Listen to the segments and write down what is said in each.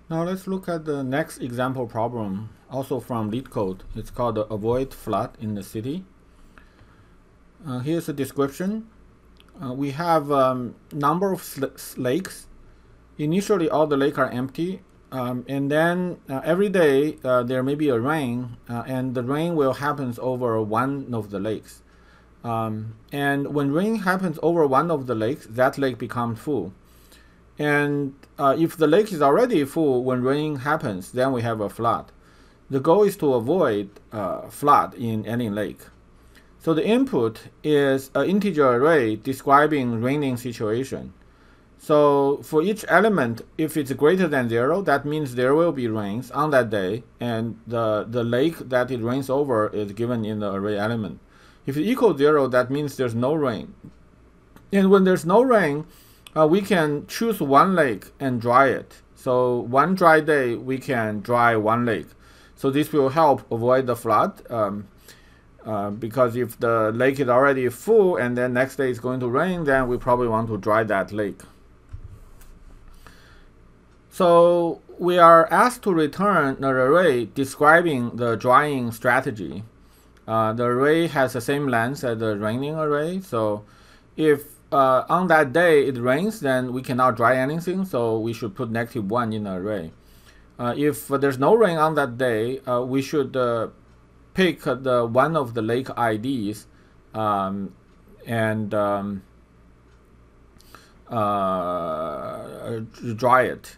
Now let's look at the next example problem, also from LeetCode. It's called Avoid Flood in the City. Here's a description. We have number of lakes. Initially, all the lakes are empty, and then every day there may be a rain, and the rain will happen over one of the lakes. And when rain happens over one of the lakes, that lake becomes full. And if the lake is already full when rain happens, then we have a flood. The goal is to avoid flood in any lake. So the input is an integer array describing raining situation. So for each element, if it's greater than 0, that means there will be rains on that day, and the lake that it rains over is given in the array element. If it equals 0, that means there's no rain. And when there's no rain, we can choose one lake and dry it. So one dry day, we can dry one lake. So this will help avoid the flood, because if the lake is already full and then next day it's going to rain, then we probably want to dry that lake. So we are asked to return an array describing the drying strategy. The array has the same length as the raining array. So if on that day it rains, then we cannot dry anything, so we should put -1 in the array. If there's no rain on that day, we should pick the one of the lake IDs and dry it.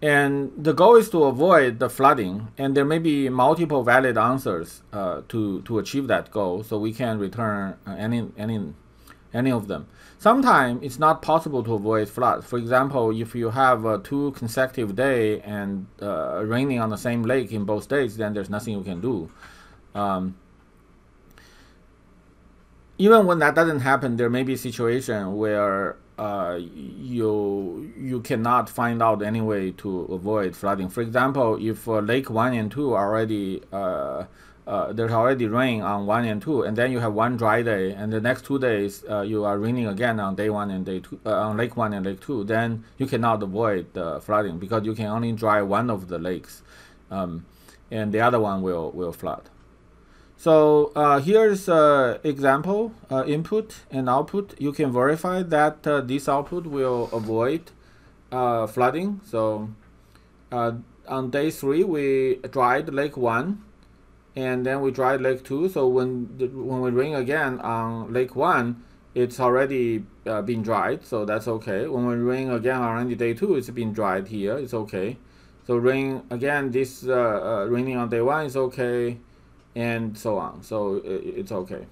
And the goal is to avoid the flooding, and there may be multiple valid answers to achieve that goal, so we can return any of them. Sometimes it's not possible to avoid flood. For example, if you have 2 consecutive days and raining on the same lake in both days, then there's nothing you can do. Even when that doesn't happen, there may be a situation where you cannot find out any way to avoid flooding. For example, if lake 1 and 2 are already there's already rain on 1 and 2, and then you have one dry day, and the next 2 days you are raining again on day 1 and day 2, on lake 1 and lake 2, then you cannot avoid flooding because you can only dry one of the lakes, and the other one will flood. So here's example input and output. You can verify that this output will avoid flooding. So on day 3 we dried lake 1, and then we dried lake 2. So when we rain again on lake 1, it's already been dried, so that's okay. When we rain again on day 2, it's been dried here, it's okay. So rain again, this raining on day 1 is okay, and so on. So it's okay.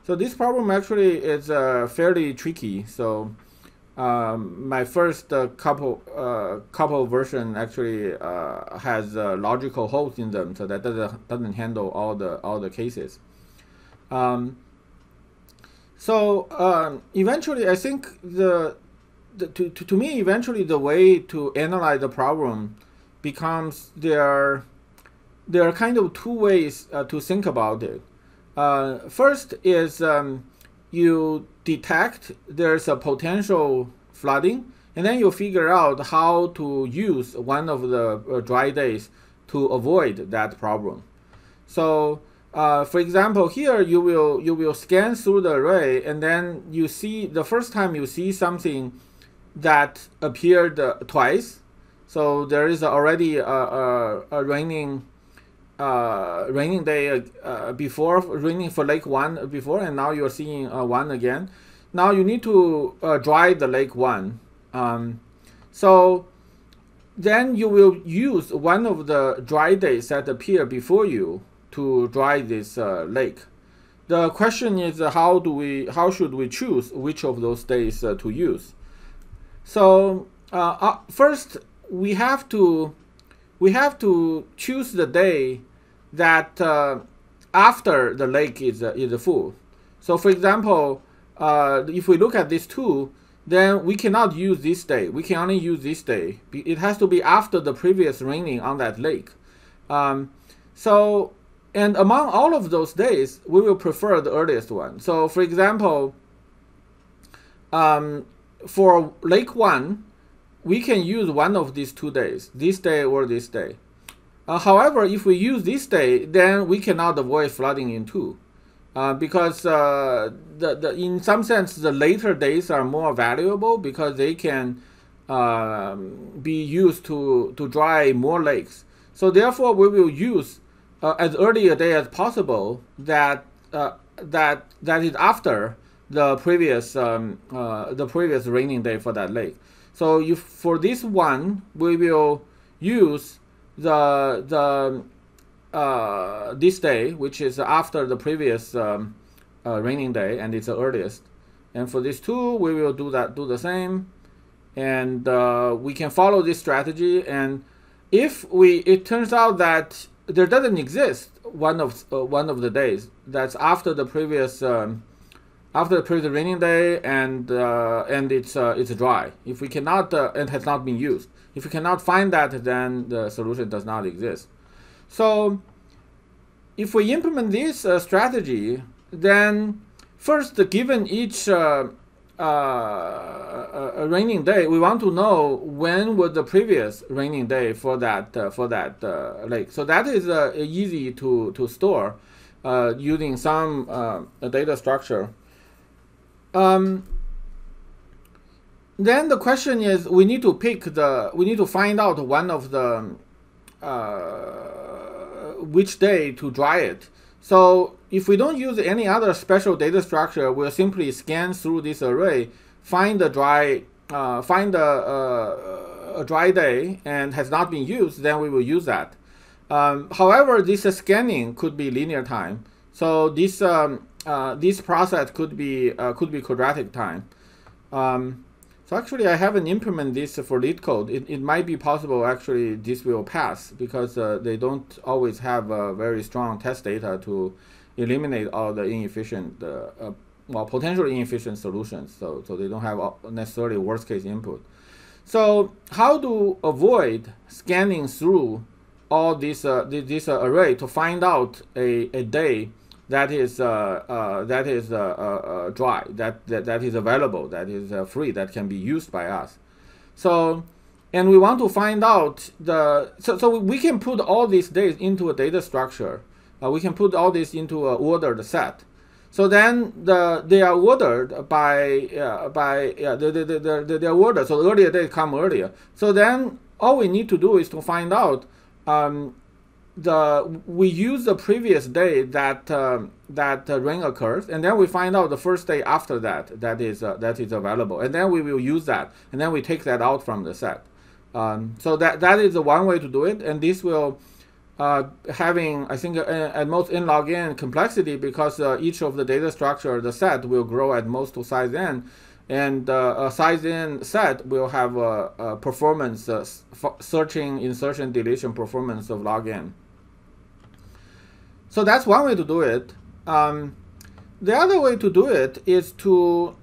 So this problem actually is fairly tricky. So my first couple version actually has logical holes in them, so that doesn't handle all the cases. Eventually, I think to me eventually the way to analyze the problem becomes there are kind of 2 ways to think about it. First is you detect there's a potential flooding, and then you figure out how to use one of the dry days to avoid that problem. So for example, here you will scan through the array, and then you see the first time you see something that appeared twice. So there is already a raining day before, raining for lake 1 before, and now you're seeing 1 again. Now you need to dry the lake 1. So then you will use one of the dry days that appear before you to dry this lake. The question is how should we choose which of those days to use? So first we have to choose the day that after the lake is full. So for example, if we look at this 2, then we cannot use this day. We can only use this day. It has to be after the previous raining on that lake. And among all of those days, we will prefer the earliest one. So for example, for lake 1, we can use one of these 2 days, this day or this day. However, if we use this day, then we cannot avoid flooding in 2. Because in some sense, the later days are more valuable because they can be used to dry more lakes. So therefore, we will use as early a day as possible that is after the previous raining day for that lake. So if for this one, we will use this day, which is after the previous raining day, and it's the earliest. And for these 2, we will do the same, and we can follow this strategy. And if it turns out that there doesn't exist one of the days that's after the previous raining day, and it's dry. If we cannot and has not been used, if we cannot find that, then the solution does not exist. So if we implement this strategy, then first, given each raining day, we want to know when was the previous raining day for that lake. So that is easy to store using some data structure. Then the question is, we need to find out one of the which day to dry it. So if we don't use any other special data structure, we'll simply scan through this array, find a dry day and has not been used, then we will use that. However, this scanning could be linear time. So this process could be quadratic time. So actually, I haven't implemented this for LeetCode. It might be possible actually this will pass because they don't always have very strong test data to eliminate all the inefficient, potentially inefficient solutions. So they don't have necessarily worst case input. So how to avoid scanning through all this array to find out a day that is dry, that is available, that is free, that can be used by us. So, and we want to find out so we can put all these days into a data structure. We can put all this into an ordered set. So then they are ordered by they are ordered. So the earlier days come earlier. So then all we need to do is to find out we use the previous day that rain occurs, and then we find out the first day after that is available, and then we will use that, and then we take that out from the set. So that is the one way to do it, and this will having, I think, at most n log n complexity, because each of the data structure, the set, will grow at most to size n, and a size n set will have a performance searching, insertion, deletion performance of log n. So that's one way to do it. The other way to do it is to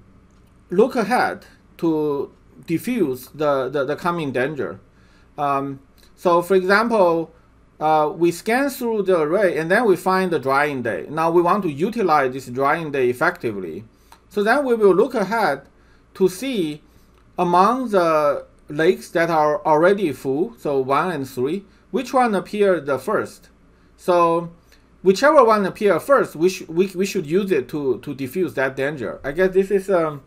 look ahead to diffuse the coming danger. So for example, we scan through the array and then we find the drying day. Now we want to utilize this drying day effectively. So then we will look ahead to see among the lakes that are already full, so 1 and 3, which one appeared the first. So whichever one appears first, we should use it to diffuse that danger. I guess this is a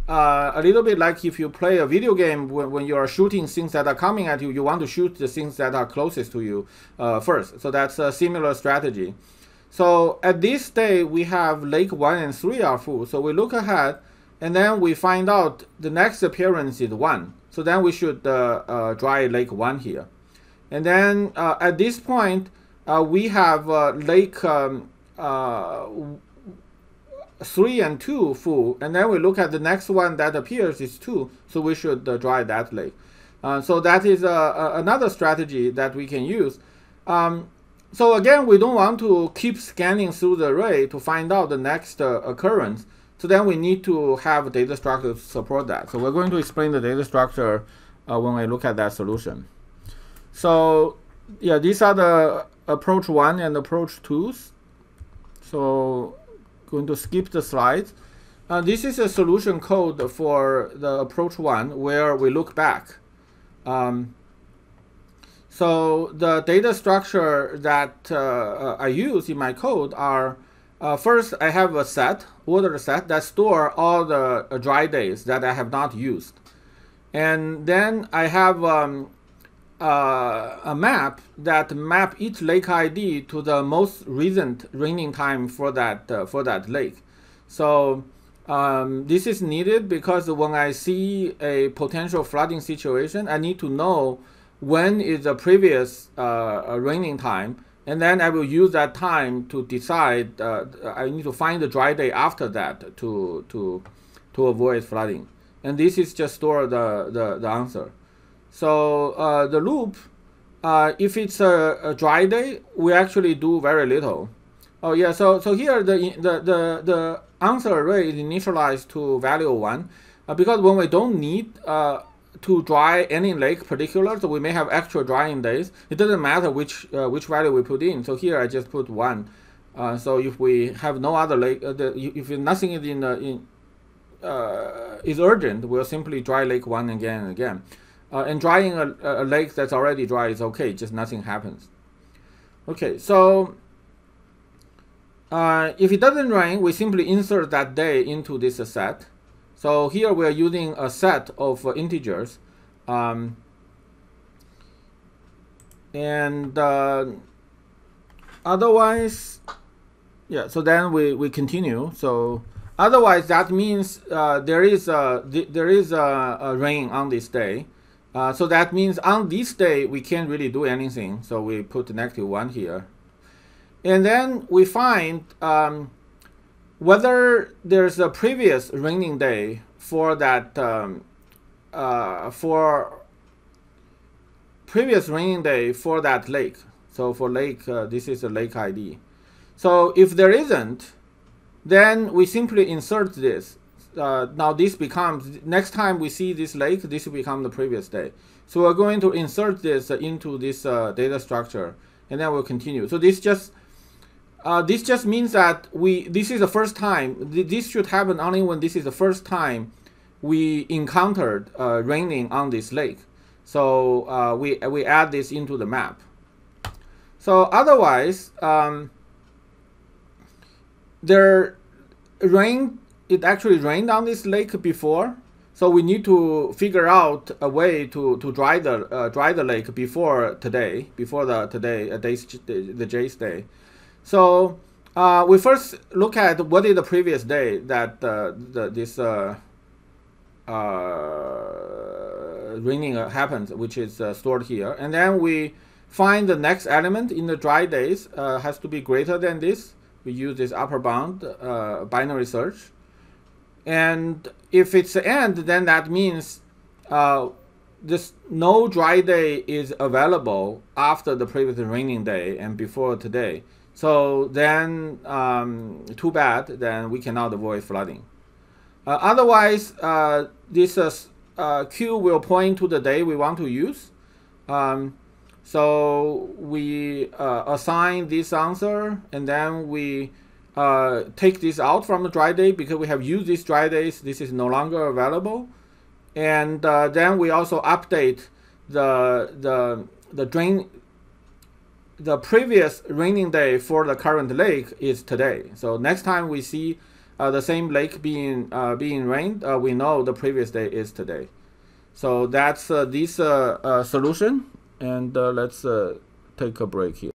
little bit like if you play a video game when you are shooting things that are coming at you, you want to shoot the things that are closest to you first. So that's a similar strategy. So at this day, we have lake 1 and 3 are full. So we look ahead, and then we find out the next appearance is 1. So then we should dry lake 1 here. And then at this point, we have lake 3 and 2 full, and then we look at the next one that appears is 2, so we should dry that lake. So that is another strategy that we can use. So again, we don't want to keep scanning through the array to find out the next occurrence. So then we need to have a data structure to support that. So we're going to explain the data structure when we look at that solution. So yeah, these are the approach 1 and approach 2s. So going to skip the slides. This is a solution code for the approach 1 where we look back. So the data structure that I use in my code are, first I have a set, ordered set that store all the dry days that I have not used. And then I have a map that map each lake ID to the most recent raining time for that lake. So this is needed because when I see a potential flooding situation, I need to know when is the previous raining time, and then I will use that time to decide. I need to find the dry day after that to avoid flooding. And this is just store the answer. So the loop, if it's a dry day, we actually do very little. Oh yeah, so here the answer array is initialized to value 1 because when we don't need to dry any lake particular, so we may have extra drying days. It doesn't matter which value we put in. So here I just put 1. So if we have no other lake, if nothing is is urgent, we'll simply dry lake 1 again and again. And drying a lake that's already dry is okay, just nothing happens. Okay, so if it doesn't rain, we simply insert that day into this set. So here we are using a set of integers. Otherwise, yeah, so then we continue. So otherwise, that means there is a rain on this day. So that means on this day, we can't really do anything. So we put -1 here. And then we find whether there's a previous raining day for that, lake. So for lake, this is a lake ID. So if there isn't, then we simply insert this. Now this becomes, next time we see this lake, this will become the previous day. So we're going to insert this into this data structure, and then we'll continue. So this just means that this is the first time. This should happen only when this is the first time we encountered raining on this lake. So we add this into the map. So otherwise, it actually rained on this lake before, so we need to figure out a way to dry the lake before today, the J's day. So we first look at what is the previous day that this raining happens, which is stored here, and then we find the next element in the dry days has to be greater than this. We use this upper bound binary search. And if it's the end, then that means this no dry day is available after the previous raining day and before today. So then, too bad, then we cannot avoid flooding. Otherwise, this Q will point to the day we want to use. So we assign this answer, and then we take this out from the dry day because we have used these dry days. This is no longer available, and then we also update the previous raining day for the current lake is today. So next time we see the same lake being rained, we know the previous day is today. So that's this solution, and let's take a break here.